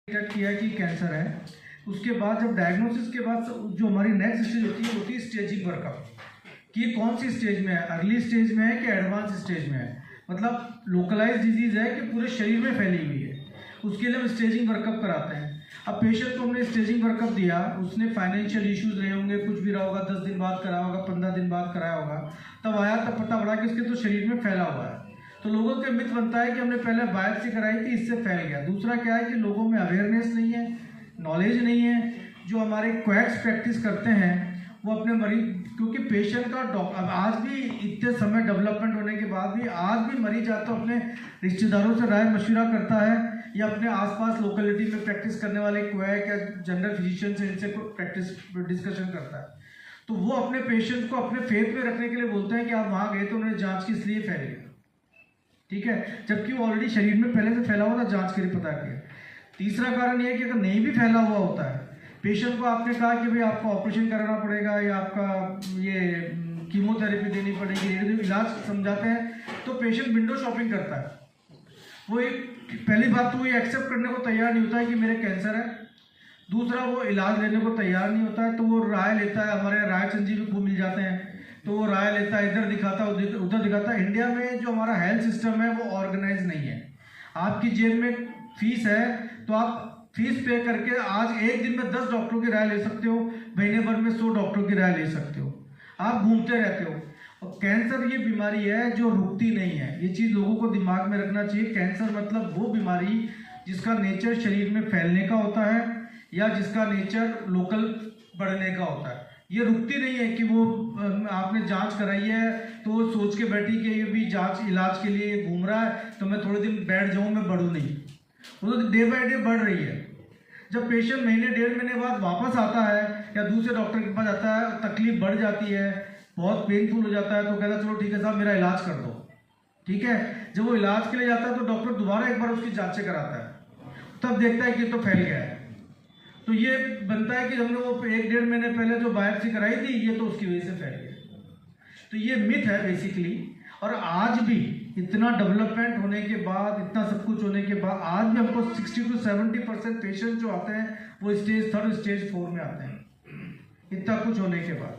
Detect किया कि cancer है। उसके बाद जब डायग्नोसिस के बाद जो हमारी नेक्स्ट स्टेज होती है स्टेजिंग वर्कअप कि कौन सी स्टेज में है, अर्ली स्टेज में है कि एडवांस स्टेज में है, मतलब लोकलाइज डिजीज है कि पूरे शरीर में फैली हुई है। उसके लिए हम स्टेजिंग वर्कअप कराते हैं। अब पेशेंट को हमने स्टेजिंग वर्कअप दिया, उसने फाइनेंशियल इश्यूज रहे होंगे, कुछ भी रहा होगा, 10 दिन बाद कराया होगा, 15 दिन बाद कराया होगा, तब आया तब पता पड़ा कि उसके तो शरीर में फैला हुआ है। तो लोगों के मिथ बनता है कि हमने पहले बायोप्सी कराई थी, इससे फैल गया। दूसरा क्या है कि लोगों में अवेयरनेस नहीं है, नॉलेज नहीं है। जो हमारे क्वैक्स प्रैक्टिस करते हैं वो अपने मरीज, क्योंकि पेशेंट का अब आज भी इतने समय डेवलपमेंट होने के बाद भी आज भी मरीज आता तो अपने रिश्तेदारों से राय मशवरा करता है या अपने आसपास लोकेलिटी में प्रैक्टिस करने वाले क्वैक या जनरल फिजिशियन से इनसे प्रैक्टिस डिस्कशन करता है। तो वो अपने पेशेंट को अपने फेथ में रखने के लिए बोलते हैं कि आप वहाँ गए तो उन्हें जाँच की इसलिए फैल गया, ठीक है, जबकि वो ऑलरेडी शरीर में पहले से फैला हुआ था, जांच के लिए पता किया। तीसरा कारण ये है कि अगर नहीं भी फैला हुआ होता है, पेशेंट को आपने कहा कि भाई आपको ऑपरेशन कराना पड़ेगा या आपका ये कीमोथेरेपी देनी पड़ेगी, इलाज समझाते हैं, तो पेशेंट विंडो शॉपिंग करता है। वो एक पहली बात तो वो ये एक्सेप्ट करने को तैयार नहीं होता है कि मेरे कैंसर है। दूसरा वो इलाज लेने को तैयार नहीं होता है, तो वो राय लेता है। हमारे राय चंद जी भी खूब मिल जाते हैं, तो वो राय लेता है, इधर दिखाता है उधर दिखाता है। इंडिया में जो हमारा हेल्थ सिस्टम है वो ऑर्गेनाइज नहीं है। आपकी जेब में फीस है तो आप फीस पे करके आज एक दिन में 10 डॉक्टरों की राय ले सकते हो, महीने भर में 100 डॉक्टरों की राय ले सकते हो, आप घूमते रहते हो। और कैंसर ये बीमारी है जो रुकती नहीं है, ये चीज़ लोगों को दिमाग में रखना चाहिए। कैंसर मतलब वो बीमारी जिसका नेचर शरीर में फैलने का होता है या जिसका नेचर लोकल बढ़ने का होता है। ये रुकती नहीं है कि वो आपने जांच कराई है तो वो सोच के बैठी कि ये भी जांच इलाज के लिए घूम रहा है तो मैं थोड़े दिन बैठ जाऊं, मैं बढ़ूं नहीं। वो तो डे बाय डे बढ़ रही है। जब पेशेंट महीने 1.5 महीने बाद वापस आता है या दूसरे डॉक्टर के पास आता है, तकलीफ बढ़ जाती है, बहुत पेनफुल हो जाता है, तो कहता है चलो ठीक है साहब मेरा इलाज कर दो, ठीक है। जब वो इलाज के लिए जाता है तो डॉक्टर दोबारा एक बार उसकी जाँचें कराता है, तब देखता है कि तो फैल गया है। तो ये बनता है कि हमने वो 1-1.5 महीने पहले जो बायोप्सी कराई थी ये तो उसकी वजह से फैल गया। तो ये मिथ है बेसिकली। और आज भी इतना डेवलपमेंट होने के बाद, इतना सब कुछ होने के बाद, आज भी हमको 60 to 70% पेशेंट जो आते हैं वो स्टेज 3 स्टेज 4 में आते हैं, इतना कुछ होने के बाद।